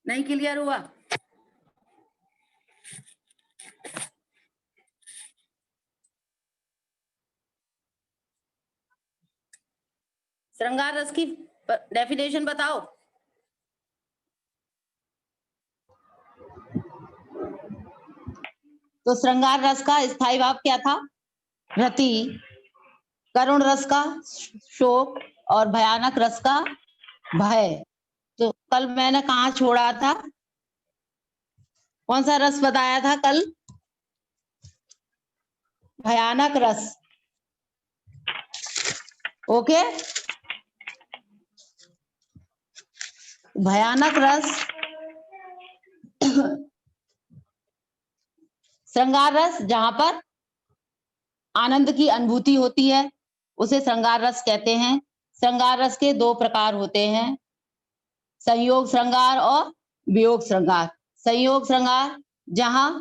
नहीं क्लियर हुआ? श्रृंगार रस की डेफिनेशन बताओ। तो श्रृंगार रस का स्थायी भाव क्या था? रति। करुण रस का शोक और भयानक रस का भय। तो कल मैंने कहाँ छोड़ा था? कौन सा रस बताया था कल? भयानक रस। ओके, भयानक रस श्रृंगार रस जहां पर आनंद की अनुभूति होती है उसे श्रृंगार रस कहते हैं। श्रृंगार रस के दो प्रकार होते हैं, संयोग श्रृंगार और वियोग श्रृंगार। संयोग श्रृंगार जहां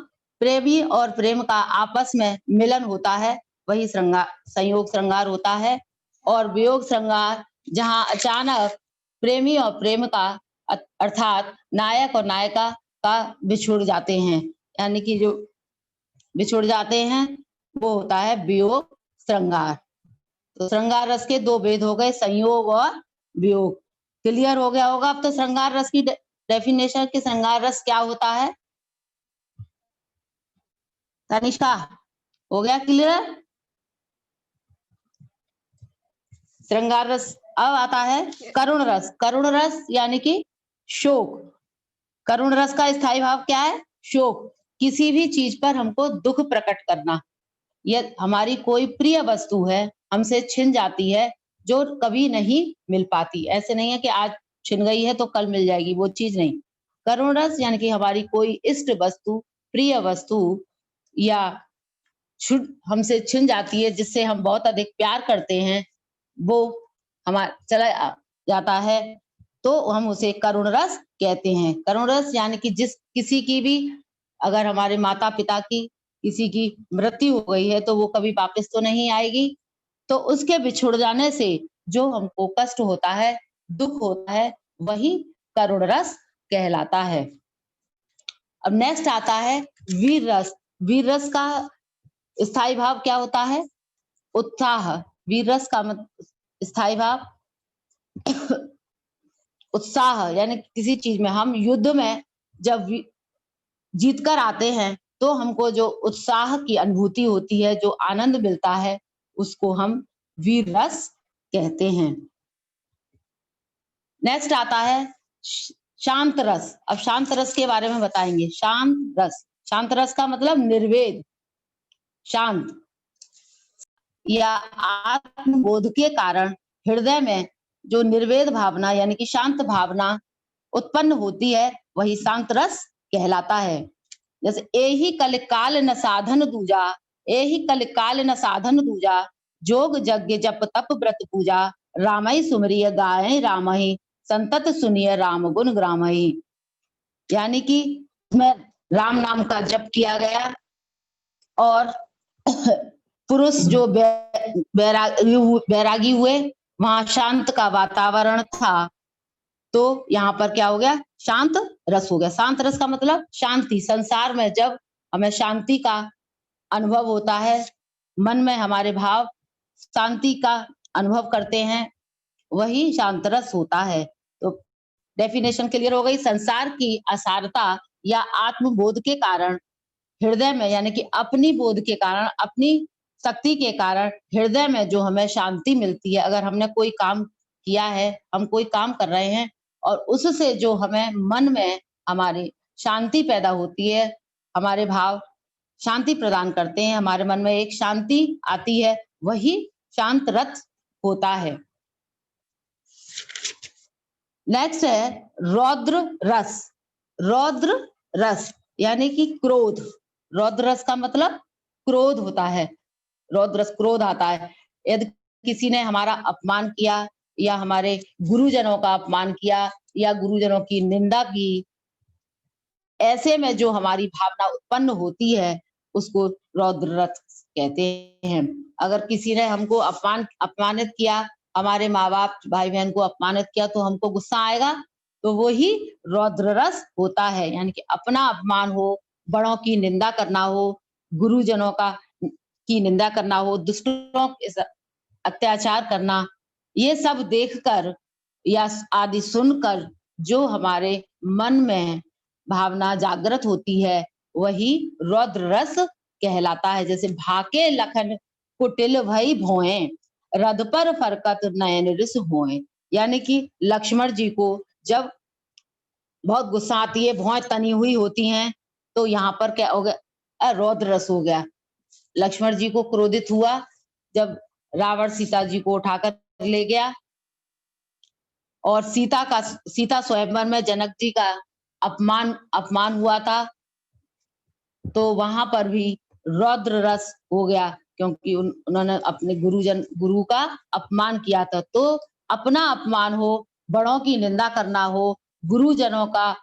प्रेमी और प्रेम का आपस में मिलन होता है वही श्रृंगार संयोग श्रृंगार होता है। और वियोग श्रृंगार जहां अचानक प्रेमी और प्रेम का अर्थात नायक और नायिका का बिछुड़ जाते हैं, यानी कि जो बिछुड़ जाते हैं वो होता है वियोग श्रृंगार। तो श्रृंगार रस के दो भेद हो गए, संयोग और वियोग। क्लियर हो गया होगा अब तो श्रृंगार रस की डेफिनेशन कि श्रृंगार रस क्या होता है। तनिष्का हो गया क्लियर? श्रृंगार रस अब आता है करुण रस। करुण रस यानी कि शोक। करुण रस का स्थायी भाव क्या है? शोक। किसी भी चीज पर हमको दुख प्रकट करना। यह हमारी कोई प्रिय वस्तु है हमसे छिन जाती है जो कभी नहीं मिल पाती। ऐसे नहीं है कि आज छिन गई है तो कल मिल जाएगी, वो चीज नहीं। करुण रस यानी कि हमारी कोई इष्ट वस्तु, प्रिय वस्तु या हमसे छिन जाती है, जिससे हम बहुत अधिक प्यार करते हैं, वो हमारा चला जाता है तो हम उसे करुण रस कहते हैं। करुण रस यानी कि किसी की भी अगर हमारे माता पिता की किसी की मृत्यु हो गई है तो वो कभी वापस तो नहीं आएगी, तो उसके बिछुड़ जाने से जो हमको कष्ट होता है, दुख होता है, वही करुण रस कहलाता है। अब नेक्स्ट आता है वीर रस। वीर रस का स्थायी भाव क्या होता है? उत्साह। वीर रस का स्थायी भाव उत्साह, यानी किसी चीज में हम युद्ध में जब जीत कर आते हैं तो हमको जो उत्साह की अनुभूति होती है, जो आनंद मिलता है, उसको हम वीर रस कहते हैं। नेक्स्ट आता है शांत रस। अब शांत रस के बारे में बताएंगे। शांत रस, शांत रस का मतलब निर्वेद, शांत या आत्मबोध के कारण हृदय में जो निर्वेद भावना यानी कि शांत भावना उत्पन्न होती है वही शांत रस कहलाता है। जैसे एही कल काल न साधन दूजा, एही कल काल न साधन दूजा, जोग यज्ञ जप तप व्रत पूजा, रामई सुमरिय गाय रामहि, संतत सुनिय राम गुण ग्रामहि। यानी कि मैं राम नाम का जप किया गया और पुरुष जो बैरागी हुए, वहां शांत का वातावरण था, तो यहाँ पर क्या हो गया? शांत रस हो गया। शांत रस का मतलब शांति। संसार में जब हमें शांति का अनुभव होता है, मन में हमारे भाव शांति का अनुभव करते हैं, वही शांत रस होता है। तो डेफिनेशन क्लियर हो गई। संसार की असारता या आत्मबोध के कारण हृदय में, यानी कि अपनी बोध के कारण, अपनी शक्ति के कारण हृदय में जो हमें शांति मिलती है, अगर हमने कोई काम किया है, हम कोई काम कर रहे हैं और उससे जो हमें मन में हमारी शांति पैदा होती है, हमारे भाव शांति प्रदान करते हैं, हमारे मन में एक शांति आती है, वही शांत रस होता है। नेक्स्ट है रौद्र रस। रौद्र रस यानी कि क्रोध। रौद्र रस का मतलब क्रोध होता है। रौद्र रस क्रोध आता है। यदि किसी ने हमारा अपमान किया या हमारे गुरुजनों का अपमान किया या गुरुजनों की निंदा की, ऐसे में जो हमारी भावना उत्पन्न होती है उसको रौद्र रस कहते हैं। अगर किसी ने हमको अपमानित किया, हमारे माँ बाप भाई बहन को अपमानित किया, तो हमको गुस्सा आएगा, तो वो ही रौद्र रस होता है। यानी कि अपना अपमान हो, बड़ों की निंदा करना हो, गुरुजनों की निंदा करना हो, दुष्टों के अत्याचार करना, ये सब देखकर या आदि सुनकर जो हमारे मन में भावना जागृत होती है, वही रौद्र रस कहलाता है। जैसे भाके लखन कुटिल भई भोएं, रथ पर फरकत नयन रिस होएं। यानी कि लक्ष्मण जी को जब बहुत गुस्सा आती है, भौएं तनी हुई होती हैं, तो यहाँ पर क्या हो गया, रौद्र रस हो गया। लक्ष्मण जी को क्रोधित हुआ जब रावण सीता जी को उठाकर ले गया, और सीता स्वयंवर में जनक जी का अपमान हुआ था, तो वहां पर भी रौद्र रस हो गया, क्योंकि उन्होंने अपने गुरु का अपमान किया था। तो अपना अपमान हो, बड़ों की निंदा करना हो, गुरुजनों का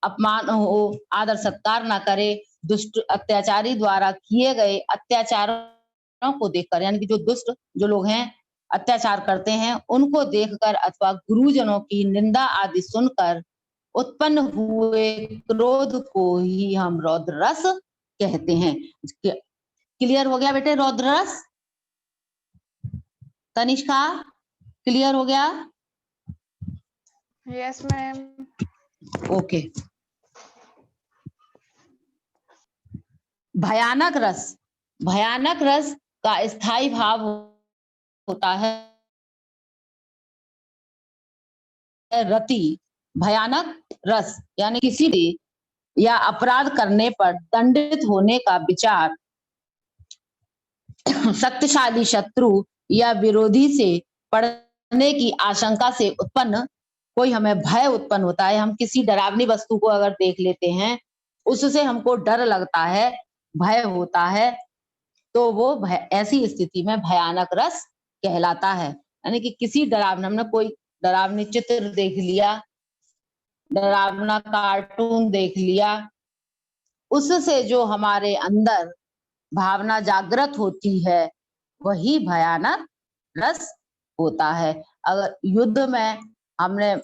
अपमान हो, आदर सत्कार ना करे, दुष्ट अत्याचारी द्वारा किए गए अत्याचारों को देखकर, यानी कि जो दुष्ट जो लोग हैं अत्याचार करते हैं, उनको देखकर अथवा गुरुजनों की निंदा आदि सुनकर उत्पन्न हुए क्रोध को ही हम रौद्र रस कहते हैं। क्लियर हो गया बेटे रौद्र रस? तनिष्का क्लियर हो गया? Yes ma'am. ओके। भयानक रस, भयानक रस का स्थायी भाव होता है रति। भयानक रस यानी किसी भी या अपराध करने पर दंडित होने का विचार शक्तिशाली शत्रु या विरोधी से पड़ने की आशंका से उत्पन्न कोई हमें भय उत्पन्न होता है। हम किसी डरावनी वस्तु को अगर देख लेते हैं, उससे हमको डर लगता है, भय होता है, तो वो ऐसी स्थिति में भयानक रस कहलाता है। यानी कि किसी डरावना, हमने कोई डरावनी चित्र देख लिया, डरावना कार्टून देख लिया, उससे जो हमारे अंदर भावना जागृत होती है, वही भयानक रस होता है। अगर युद्ध में हमने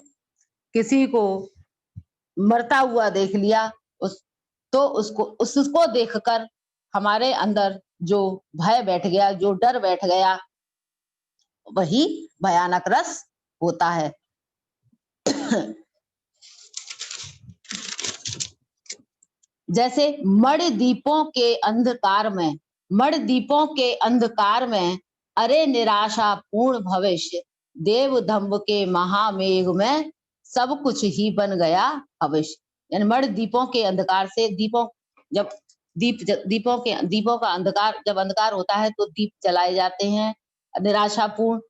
किसी को मरता हुआ देख लिया, उसको देखकर हमारे अंदर जो भय बैठ गया, जो डर बैठ गया, वही भयानक रस होता है। जैसे मणि दीपों के अंधकार में अरे निराशा पूर्ण भविष्य, देव धम्ब के महामेघ में सब कुछ ही बन गया भविष्य। यानी मणि दीपों के अंधकार से, दीपों का अंधकार, जब अंधकार होता है तो दीप जलाए जाते हैं, निराशापूर्ण।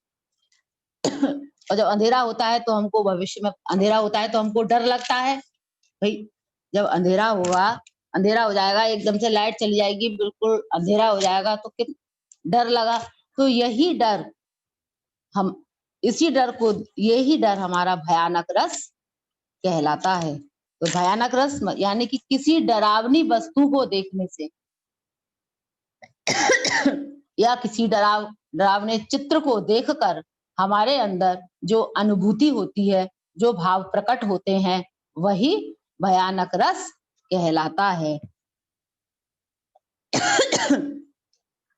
और जब अंधेरा होता है तो हमको, भविष्य में अंधेरा होता है तो हमको डर लगता है। भाई जब अंधेरा होगा, अंधेरा हो जाएगा, एकदम से लाइट चली जाएगी, बिल्कुल अंधेरा हो जाएगा, तो कितना डर लगा। तो यही डर हमारा भयानक रस कहलाता है। तो भयानक रस यानी कि किसी डरावनी वस्तु को देखने से या किसी डरावने चित्र को देखकर हमारे अंदर जो अनुभूति होती है, जो भाव प्रकट होते हैं, वही भयानक रस कहलाता है।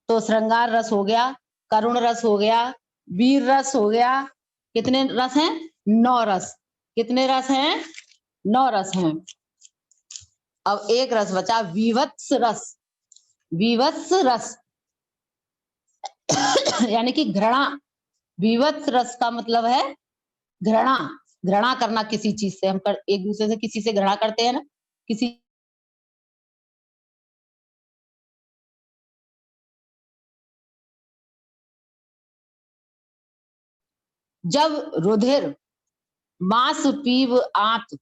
तो श्रृंगार रस हो गया, करुण रस हो गया, वीर रस हो गया। कितने रस हैं? 9 रस। कितने रस हैं? 9 रस हैं। अब एक रस बचा, विवत्स रस। विवत्स रस यानी कि घृणा। विवत्स रस का मतलब है घृणा। घृणा करना किसी चीज से, हम एक दूसरे से किसी से घृणा करते हैं ना, किसी जब रुधिर, मांस, पीव, आंत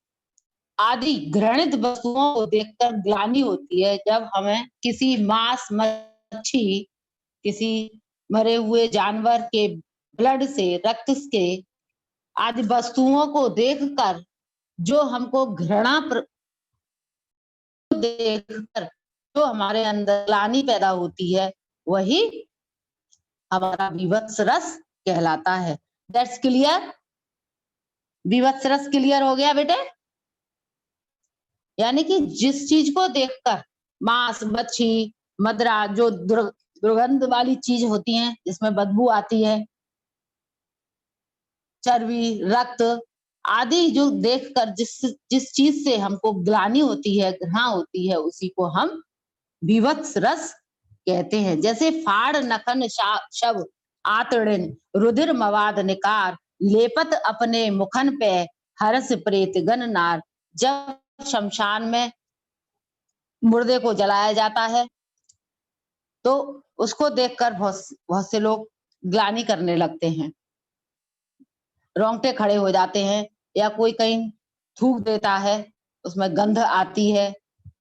आदि घृणित वस्तुओं को देखकर ग्लानि होती है, जब हमें किसी मांस, मच्छी, किसी मरे हुए जानवर के ब्लड से, रक्त के आदि वस्तुओं को देखकर जो हमको घृणा देखकर जो हमारे अंदर ग्लानि पैदा होती है, वही हमारा विवत्स रस कहलाता है। That's clear? विवत्स रस क्लियर हो गया बेटे? यानी कि जिस चीज को देखकर मांस, मच्छी, मदरा, जो दुर्गंध वाली चीज होती हैं जिसमें बदबू आती है, चर्बी, रक्त आदि जो देखकर जिस जिस चीज से हमको ग्लानि होती है, घृणा होती है, उसी को हम विवत्स रस कहते हैं। जैसे फाड़ नखन शव आतड़िन रुधिर मवाद निकार लेपत अपने मुखन पे हरस प्रेत गन नार। जब शमशान में मुर्दे को जलाया जाता है तो उसको देखकर बहुत से लोग ग्लानि करने लगते हैं, रोंगटे खड़े हो जाते हैं, या कोई कहीं थूक देता है, उसमें गंध आती है,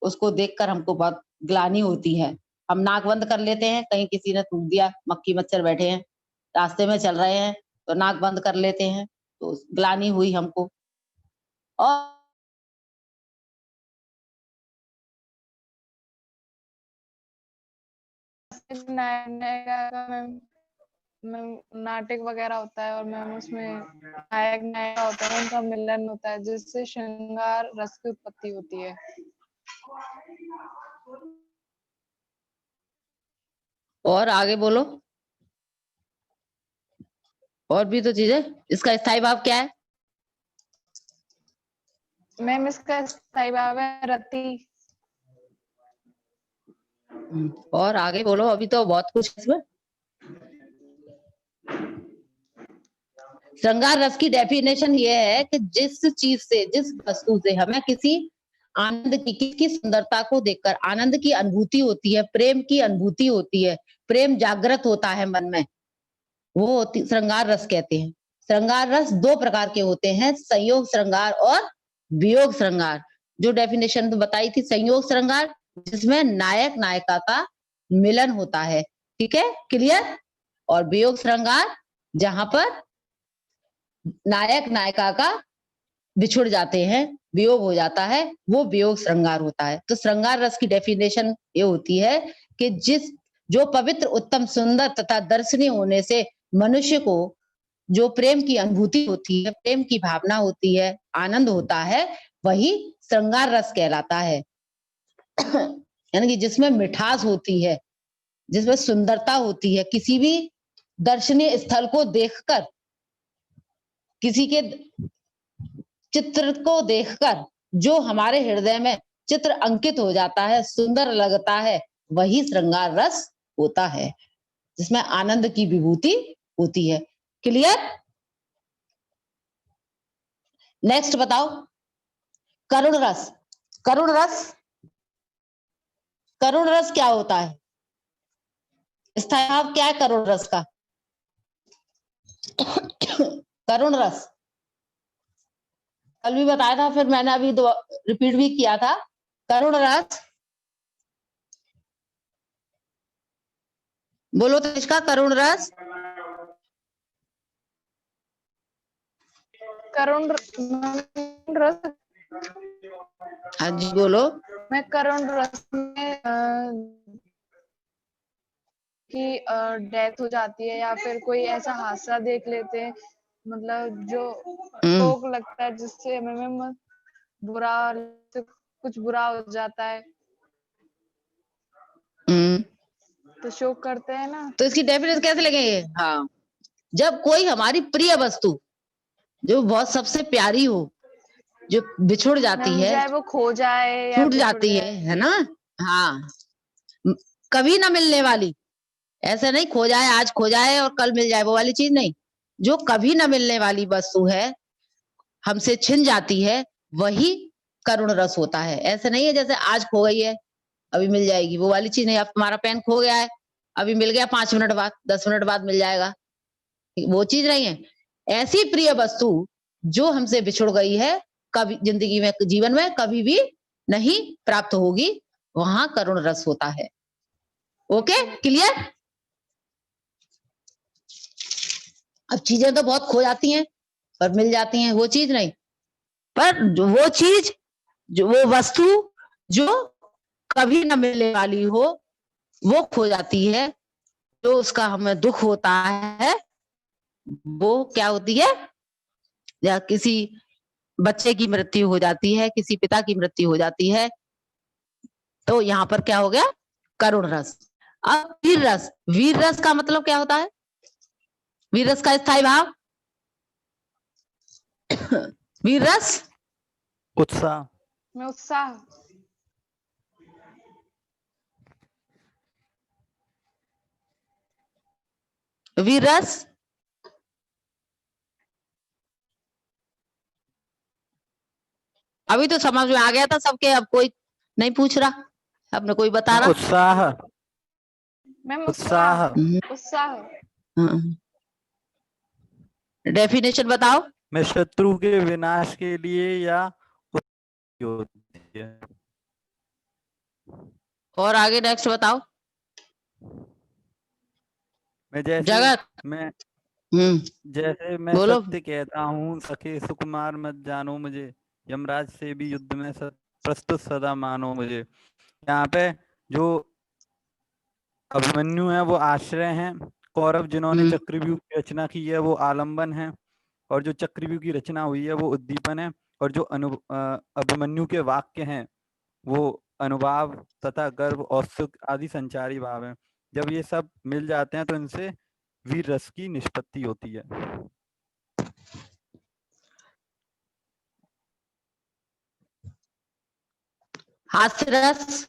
उसको देखकर हमको बहुत ग्लानि होती है। हम नाक बंद कर लेते हैं, कहीं किसी ने थूक दिया, मक्खी मच्छर बैठे हैं, रास्ते में चल रहे हैं तो नाक बंद कर लेते हैं, तो ग्लानि हुई हमको। और नाटक वगैरह होता है और मैम उसमें नायक नायिका होता है, उनका मिलन होता है जिससे श्रृंगार रस की उत्पत्ति होती है। और आगे बोलो, और भी तो चीजें। इसका स्थायी भाव क्या है? मैम इसका स्थायी भाव है रति। और आगे बोलो, अभी तो बहुत कुछ इसमें। श्रृंगार रस की डेफिनेशन ये है कि जिस चीज से, जिस वस्तु से हमें किसी आनंद की सुंदरता को देखकर आनंद की अनुभूति होती है, प्रेम की अनुभूति होती है, प्रेम जागृत होता है मन में, वो होती श्रृंगार रस कहते हैं। श्रृंगार रस दो प्रकार के होते हैं, संयोग श्रृंगार और वियोग श्रृंगार। जो डेफिनेशन तो बताई थी, संयोग श्रृंगार जिसमें नायक नायिका का मिलन होता है, ठीक है, क्लियर। और वियोग श्रृंगार जहां पर नायक नायिका का बिछुड़ जाते हैं, वियोग हो जाता है, वो वियोग श्रृंगार होता है। तो श्रृंगार रस की डेफिनेशन ये होती है कि जो पवित्र, उत्तम, सुंदर तथा दर्शनीय होने से मनुष्य को जो प्रेम की अनुभूति होती है, प्रेम की भावना होती है, आनंद होता है, वही श्रृंगार रस कहलाता है। यानी कि जिसमें मिठास होती है, जिसमें सुंदरता होती है, किसी भी दर्शनीय स्थल को देखकर, किसी के चित्र को देखकर जो हमारे हृदय में चित्र अंकित हो जाता है, सुंदर लगता है, वही श्रृंगार रस होता है, जिसमें आनंद की विभूति होती है। क्लियर? नेक्स्ट बताओ, करुण रस। करुण रस, करुण रस क्या होता है? स्थायी भाव क्या है करुण रस का? करुण रस कल भी बताया था, फिर मैंने अभी रिपीट भी किया था। करुण रस बोलो तो इसका, करुण रस। करुण रस, हाँ जी बोलो। मैं करुण रस में कि डेथ हो जाती है या फिर कोई ऐसा हादसा देख लेते हैं, मतलब जो शोक लगता है, जिससे हमें बुरा, कुछ बुरा हो जाता है तो शोक करते हैं ना। तो इसकी डेफिनेशन कैसे लगेंगे? हाँ, जब कोई हमारी प्रिय वस्तु जो बहुत सबसे प्यारी हो, जो बिछुड़ जाती है, चाहे वो खो जाए या छूट जाती है ना। हाँ, कभी ना मिलने वाली, ऐसे नहीं खो जाए, आज खो जाए और कल मिल जाए, वो वाली चीज नहीं। जो कभी ना मिलने वाली वस्तु है, हमसे छिन जाती है, वही करुण रस होता है। ऐसे नहीं है जैसे आज खो गई है अभी मिल जाएगी, वो वाली चीज नहीं। अब तुम्हारा पेन खो गया है, अभी मिल गया 5 मिनट बाद, 10 मिनट बाद मिल जाएगा, वो चीज नहीं है। ऐसी प्रिय वस्तु जो हमसे बिछुड़ गई है, कभी जिंदगी में, जीवन में कभी भी नहीं प्राप्त होगी, वहां करुण रस होता है। Okay, clear? अब चीजें तो बहुत खो जाती हैं पर मिल जाती हैं, वो चीज नहीं। पर वो चीज, जो वो वस्तु जो कभी न मिलने वाली हो, वो खो जाती है, जो उसका हमें दुख होता है, वो क्या होती है? या किसी बच्चे की मृत्यु हो जाती है, किसी पिता की मृत्यु हो जाती है, तो यहाँ पर क्या हो गया, करुण रस। अब वीर रस, वीर रस का मतलब क्या होता है, वीर रस का स्थायी भाव वीर रस उत्साह, में उत्साह, वीर रस अभी तो समझ में आ गया था सबके, अब कोई नहीं पूछ रहा, अब न कोई बता रहा। उत्साह, मैम उत्साह, उत्साह, उत्साह, डेफिनेशन बताओ। में शत्रु के विनाश के लिए या होती है। और आगे नेक्स्ट बताओ। मैं जैसे जगत मैं जैसे मैं बोलो। सत्य कहता हूँ, सखे सुकुमार मत जानो मुझे, यमराज से भी युद्ध में प्रस्तुत सदा मानो मुझे। यहाँ पे जो अभिमन्यु है वो आश्रय हैं, कौरव जिन्होंने चक्रव्यूह की रचना की है वो आलंबन है, और जो चक्रव्यूह की रचना हुई है वो उद्दीपन है, और जो अभिमन्यु के वाक्य हैं वो अनुभाव तथा गर्व और सुख आदि संचारी भाव है। जब ये सब मिल जाते हैं तो इनसे वीर रस की निष्पत्ति होती है। हास्य रस,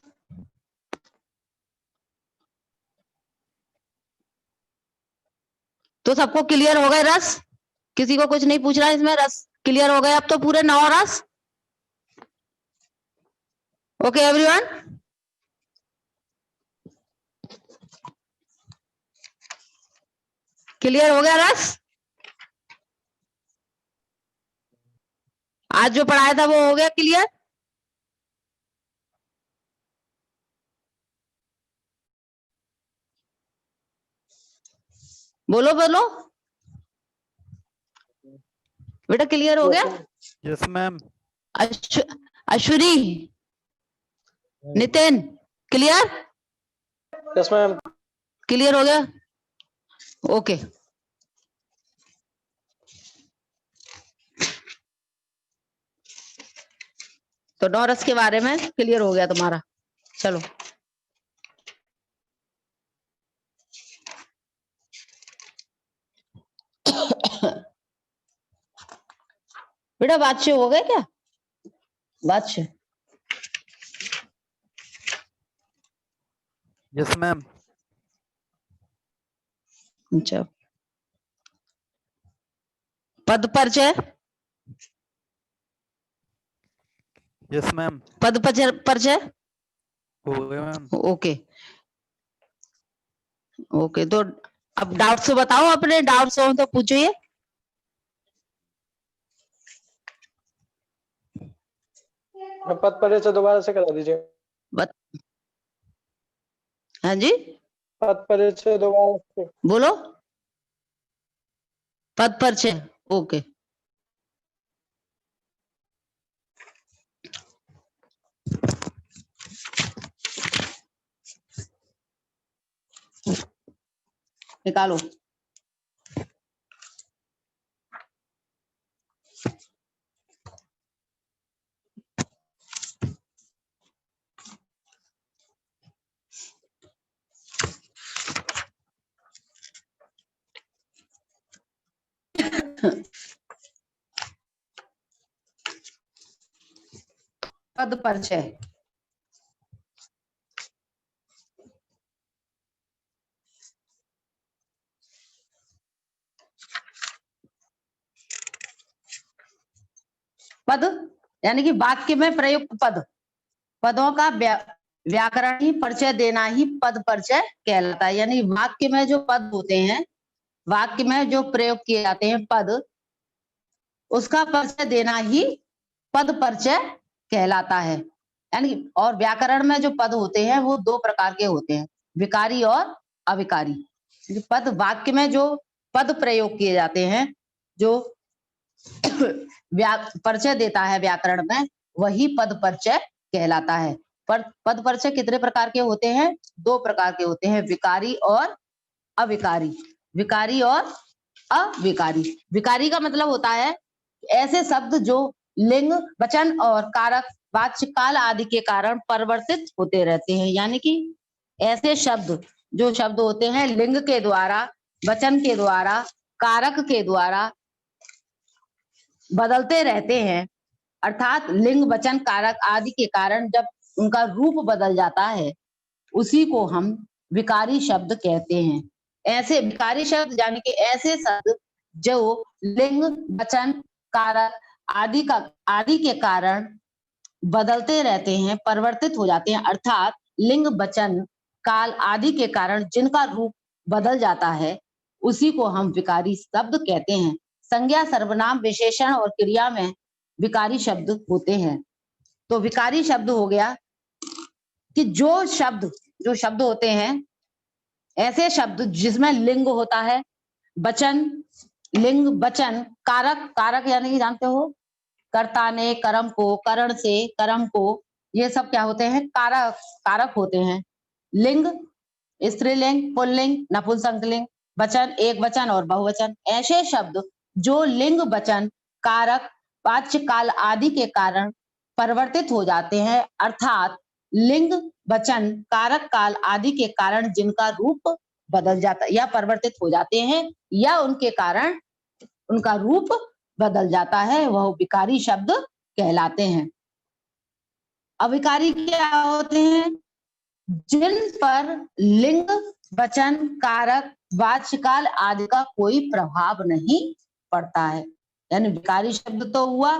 तो सबको क्लियर हो गए रस, किसी को कुछ नहीं पूछ रहा इसमें, रस क्लियर हो गए अब तो पूरे 9 रस। ओके एवरीवन, क्लियर हो गया रस। आज जो पढ़ाया था वो हो गया क्लियर। बोलो बोलो बेटा, क्लियर हो गया। Yes ma'am. Ashwini, Nitin, clear. Yes ma'am. Clear हो गया, ओके। तो 9 रस के बारे में क्लियर हो गया तुम्हारा। चलो बेटा बादशाह हो गए क्या, बादशाह? Yes ma'am. अच्छा, पद परिचय, यस मैम। पद परिचय हो गया मैम। Okay okay. तो अब डाउट्स बताओ, अपने डाउट्स हो तो पूछिए। पद परिचय दोबारा से करा दीजिए। हाँ जी, पद परिचय दोबारा से बोलो। पद परिचय ओके। निकालो। पद परिचय, पद यानी कि वाक्य में प्रयुक्त पद, पदों का व्याकरणीय परिचय देना ही पद परिचय कहलाता है। यानी वाक्य में जो पद होते हैं, वाक्य में जो प्रयोग किए जाते हैं पद, उसका परिचय देना ही पद परिचय कहलाता है। यानी और व्याकरण में जो पद होते हैं वो 2 प्रकार के होते हैं, विकारी और अविकारी। पद वाक्य में जो पद प्रयोग किए जाते हैं, जो परिचय देता है व्याकरण में, वही पद परिचय कहलाता है। पद परिचय कितने प्रकार के होते हैं? 2 प्रकार के होते हैं, विकारी और अविकारी। विकारी और अविकारी। विकारी का मतलब होता है ऐसे शब्द जो लिंग, वचन और कारक, वाच्य, काल आदि के कारण परिवर्तित होते रहते हैं। यानी कि ऐसे शब्द जो शब्द होते हैं लिंग के द्वारा, वचन के द्वारा, कारक के द्वारा बदलते रहते हैं, अर्थात लिंग, वचन, कारक आदि के कारण जब उनका रूप बदल जाता है, उसी को हम विकारी शब्द कहते हैं। ऐसे विकारी शब्द यानी कि ऐसे शब्द जो लिंग, वचन, कारक आदि के कारण बदलते रहते हैं, परिवर्तित हो जाते हैं, अर्थात लिंग, वचन, काल आदि के कारण जिनका रूप बदल जाता है, उसी को हम विकारी शब्द कहते हैं। संज्ञा, सर्वनाम, विशेषण और क्रिया में विकारी शब्द होते हैं। तो विकारी शब्द हो गया कि जो शब्द होते हैं, ऐसे शब्द जिसमें लिंग होता है, वचन, लिंग, वचन, कारक यानी कि जानते हो कर्ता ने, कर्म को, करण से, कर्म को, ये सब क्या होते हैं? कारक होते हैं। लिंग, स्त्रीलिंग, पुल्लिंग, नपुंसकलिंग, वचन, एक वचन और बहुवचन। ऐसे शब्द जो लिंग, वचन, कारक, वाच्य, काल आदि के कारण परिवर्तित हो जाते हैं, अर्थात लिंग, वचन, कारक, काल आदि के कारण जिनका रूप बदल जाता या परिवर्तित हो जाते हैं या उनके कारण उनका रूप बदल जाता है, वह विकारी शब्द कहलाते हैं। अविकारी क्या होते हैं? जिन पर लिंग, वचन, कारक, वाच्य, काल आदि का कोई प्रभाव नहीं पड़ता है। यानी विकारी शब्द तो हुआ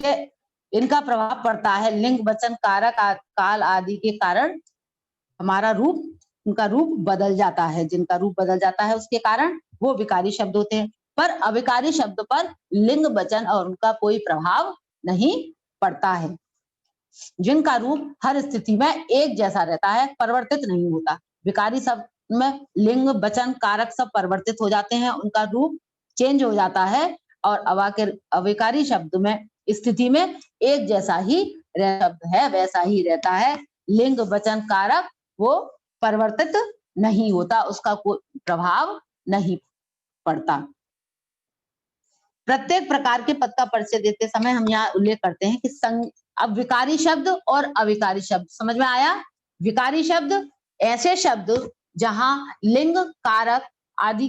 कि इनका प्रभाव पड़ता है, लिंग, वचन, कारक, काल आदि के कारण हमारा रूप, उनका रूप बदल जाता है, जिनका रूप बदल जाता है उसके कारण वो विकारी शब्द होते हैं। पर अविकारी शब्द पर लिंग, वचन और उनका कोई प्रभाव नहीं पड़ता है, जिनका रूप हर स्थिति में एक जैसा रहता है, परिवर्तित नहीं होता। विकारी शब्द में लिंग, वचन, कारक सब परिवर्तित हो जाते हैं, उनका रूप चेंज हो जाता है, और अविकारी शब्द में स्थिति में एक जैसा ही शब्द है, वैसा ही रहता है। लिंग, वचन, कारक वो परिवर्तित नहीं होता, उसका कोई प्रभाव नहीं पड़ता। प्रत्येक प्रकार के पद का परिचय देते समय हम यहाँ उल्लेख करते हैं कि अब विकारी शब्द और अविकारी शब्द समझ में आया। विकारी शब्द ऐसे शब्द जहां लिंग, कारक आदि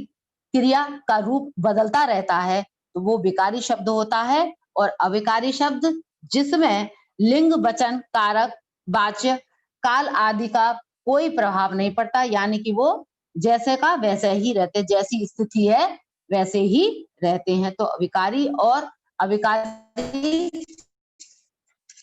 क्रिया का रूप बदलता रहता है, तो वो विकारी शब्द होता है। और अविकारी शब्द जिसमें लिंग, वचन, कारक, वाच्य, काल आदि का कोई प्रभाव नहीं पड़ता, यानी कि वो जैसे का वैसे ही रहते, जैसी स्थिति है वैसे ही रहते हैं। तो विकारी और अविकारी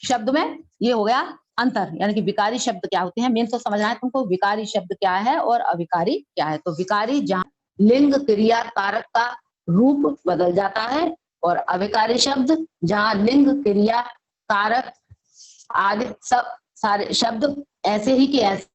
शब्द में ये हो गया अंतर, यानी कि विकारी शब्द क्या होते हैं, मेन तो समझना है तुमको विकारी शब्द क्या है और अविकारी क्या है। तो विकारी जहां लिंग, क्रिया, कारक का रूप बदल जाता है, और अविकारी शब्द जहां लिंग, क्रिया, कारक आदि सब सारे शब्द ऐसे ही के ऐसे